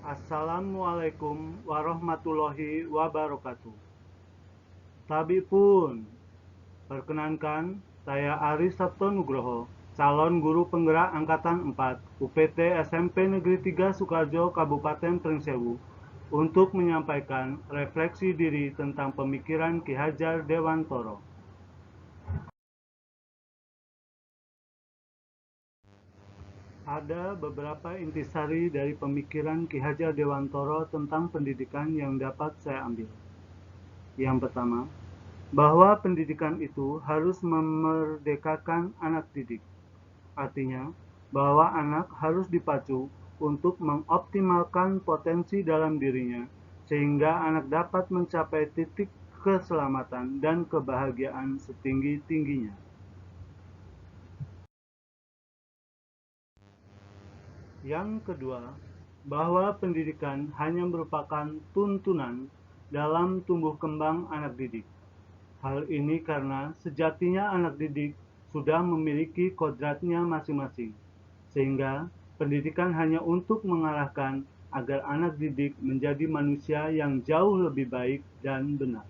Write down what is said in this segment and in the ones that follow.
Assalamualaikum warahmatullahi wabarakatuh. Tabi pun, perkenankan saya Ari Sabto Nugroho, calon guru penggerak Angkatan 4 UPT SMP Negeri 3 Sukarjo, Kabupaten Pringsewu, untuk menyampaikan refleksi diri tentang pemikiran Ki Hajar Dewantoro. Ada beberapa intisari dari pemikiran Ki Hajar Dewantoro tentang pendidikan yang dapat saya ambil. Yang pertama, bahwa pendidikan itu harus memerdekakan anak didik. Artinya, bahwa anak harus dipacu untuk mengoptimalkan potensi dalam dirinya, sehingga anak dapat mencapai titik keselamatan dan kebahagiaan setinggi-tingginya. Yang kedua, bahwa pendidikan hanya merupakan tuntunan dalam tumbuh kembang anak didik. Hal ini karena sejatinya anak didik sudah memiliki kodratnya masing-masing, sehingga pendidikan hanya untuk mengarahkan agar anak didik menjadi manusia yang jauh lebih baik dan benar.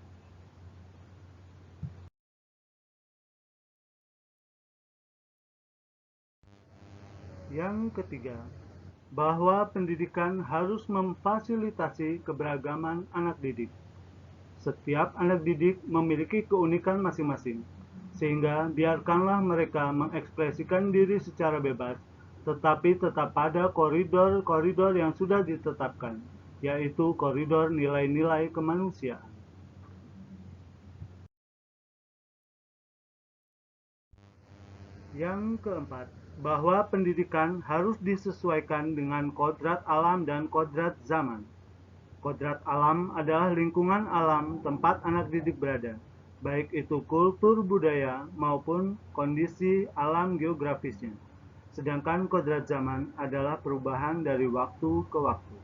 Yang ketiga, bahwa pendidikan harus memfasilitasi keberagaman anak didik. Setiap anak didik memiliki keunikan masing-masing, sehingga biarkanlah mereka mengekspresikan diri secara bebas, tetapi tetap pada koridor-koridor yang sudah ditetapkan, yaitu koridor nilai-nilai kemanusiaan. Yang keempat, bahwa pendidikan harus disesuaikan dengan kodrat alam dan kodrat zaman. Kodrat alam adalah lingkungan alam tempat anak didik berada, baik itu kultur budaya maupun kondisi alam geografisnya. Sedangkan kodrat zaman adalah perubahan dari waktu ke waktu.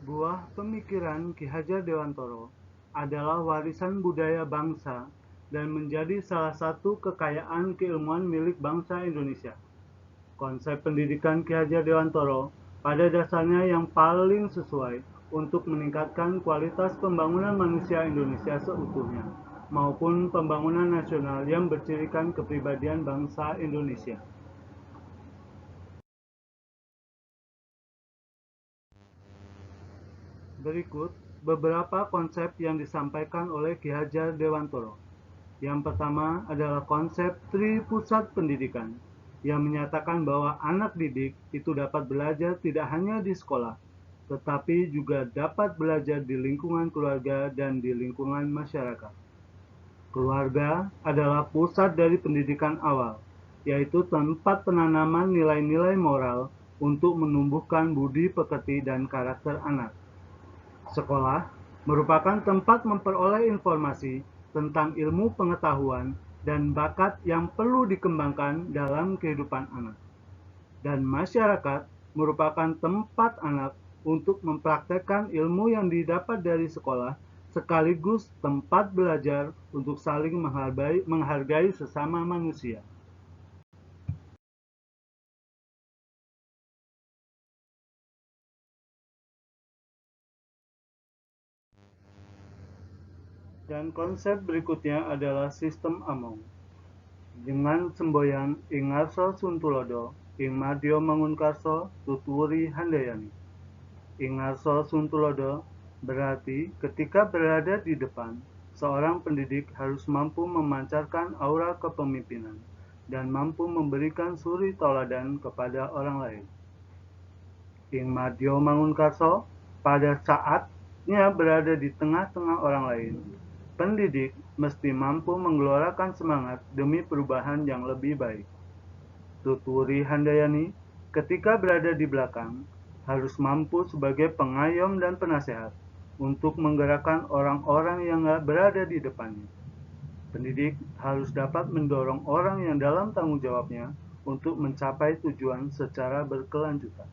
Buah pemikiran Ki Hajar Dewantoro adalah warisan budaya bangsa dan menjadi salah satu kekayaan keilmuan milik bangsa Indonesia. Konsep pendidikan Ki Hajar Dewantoro pada dasarnya yang paling sesuai untuk meningkatkan kualitas pembangunan manusia Indonesia seutuhnya, maupun pembangunan nasional yang bercirikan kepribadian bangsa Indonesia. Berikut beberapa konsep yang disampaikan oleh Ki Hajar Dewantoro. Yang pertama adalah konsep Tripusat Pendidikan, yang menyatakan bahwa anak didik itu dapat belajar tidak hanya di sekolah, tetapi juga dapat belajar di lingkungan keluarga dan di lingkungan masyarakat. Keluarga adalah pusat dari pendidikan awal, yaitu tempat penanaman nilai-nilai moral untuk menumbuhkan budi pekerti dan karakter anak. Sekolah merupakan tempat memperoleh informasi tentang ilmu pengetahuan dan bakat yang perlu dikembangkan dalam kehidupan anak. Dan masyarakat merupakan tempat anak untuk mempraktekkan ilmu yang didapat dari sekolah, sekaligus tempat belajar untuk saling menghargai sesama manusia. Dan konsep berikutnya adalah sistem Among. Dengan semboyan ing ngarsa Suntulodo, ing madya mangunkarsa tuturi handayani. Ing ngarsa Suntulodo berarti ketika berada di depan, seorang pendidik harus mampu memancarkan aura kepemimpinan dan mampu memberikan suri tauladan kepada orang lain. Ing madya mangunkarsa, pada saatnya berada di tengah-tengah orang lain, pendidik mesti mampu menggelorakan semangat demi perubahan yang lebih baik. Tuturi Handayani, ketika berada di belakang, harus mampu sebagai pengayom dan penasehat untuk menggerakkan orang-orang yang berada di depannya. Pendidik harus dapat mendorong orang yang dalam tanggung jawabnya untuk mencapai tujuan secara berkelanjutan.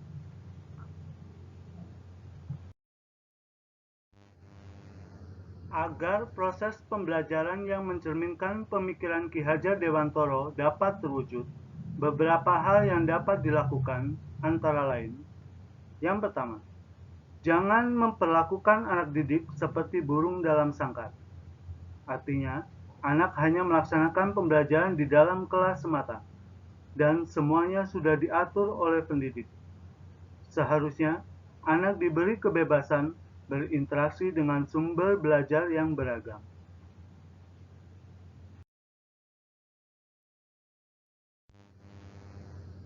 Agar proses pembelajaran yang mencerminkan pemikiran Ki Hajar Dewantoro dapat terwujud, Beberapa hal yang dapat dilakukan antara lain, yang pertama, jangan memperlakukan anak didik seperti burung dalam sangkar. Artinya, anak hanya melaksanakan pembelajaran di dalam kelas semata, dan semuanya sudah diatur oleh pendidik. Seharusnya, anak diberi kebebasan berinteraksi dengan sumber belajar yang beragam.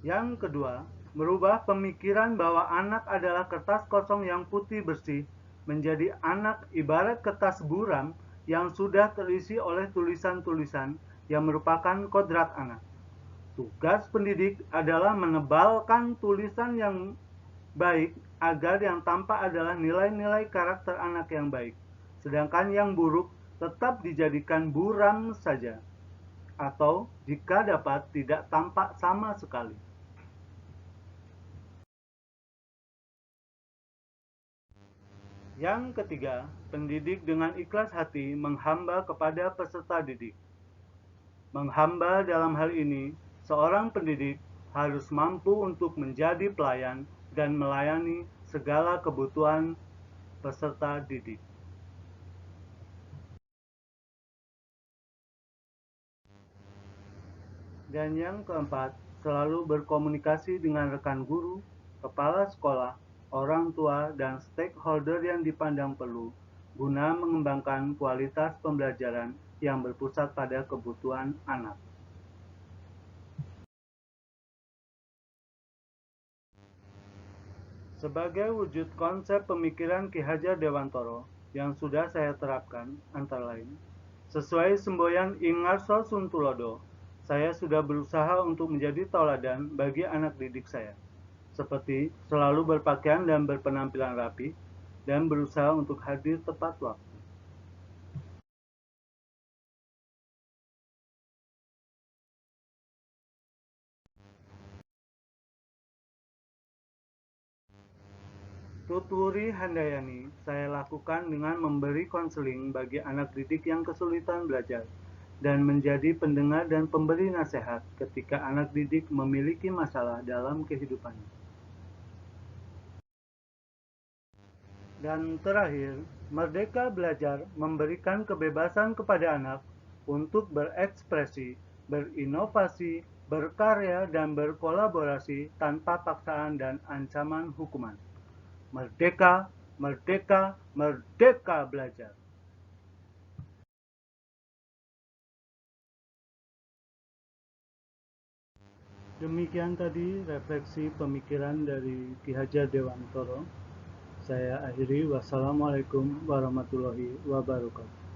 Yang kedua, merubah pemikiran bahwa anak adalah kertas kosong yang putih bersih menjadi anak ibarat kertas buram yang sudah terisi oleh tulisan-tulisan yang merupakan kodrat anak. Tugas pendidik adalah menebalkan tulisan yang baik agar yang tampak adalah nilai-nilai karakter anak yang baik, sedangkan yang buruk tetap dijadikan buram saja, atau jika dapat tidak tampak sama sekali. Yang ketiga, pendidik dengan ikhlas hati menghamba kepada peserta didik. Menghamba dalam hal ini, seorang pendidik harus mampu untuk menjadi pelayan dan melayani segala kebutuhan peserta didik. Dan yang keempat, selalu berkomunikasi dengan rekan guru, kepala sekolah, orang tua, dan stakeholder yang dipandang perlu guna mengembangkan kualitas pembelajaran yang berpusat pada kebutuhan anak. Sebagai wujud konsep pemikiran Ki Hajar Dewantoro yang sudah saya terapkan, antara lain, sesuai semboyan Ing Ngarso Suntulodo, saya sudah berusaha untuk menjadi tauladan bagi anak didik saya, seperti selalu berpakaian dan berpenampilan rapi, dan berusaha untuk hadir tepat waktu. Tuturi Handayani saya lakukan dengan memberi konseling bagi anak didik yang kesulitan belajar dan menjadi pendengar dan pemberi nasihat ketika anak didik memiliki masalah dalam kehidupannya. Dan terakhir, Merdeka Belajar memberikan kebebasan kepada anak untuk berekspresi, berinovasi, berkarya, dan berkolaborasi tanpa paksaan dan ancaman hukuman. Merdeka, merdeka, merdeka belajar. Demikian tadi refleksi pemikiran dari Ki Hajar Dewantoro. Saya akhiri, wassalamualaikum warahmatullahi wabarakatuh.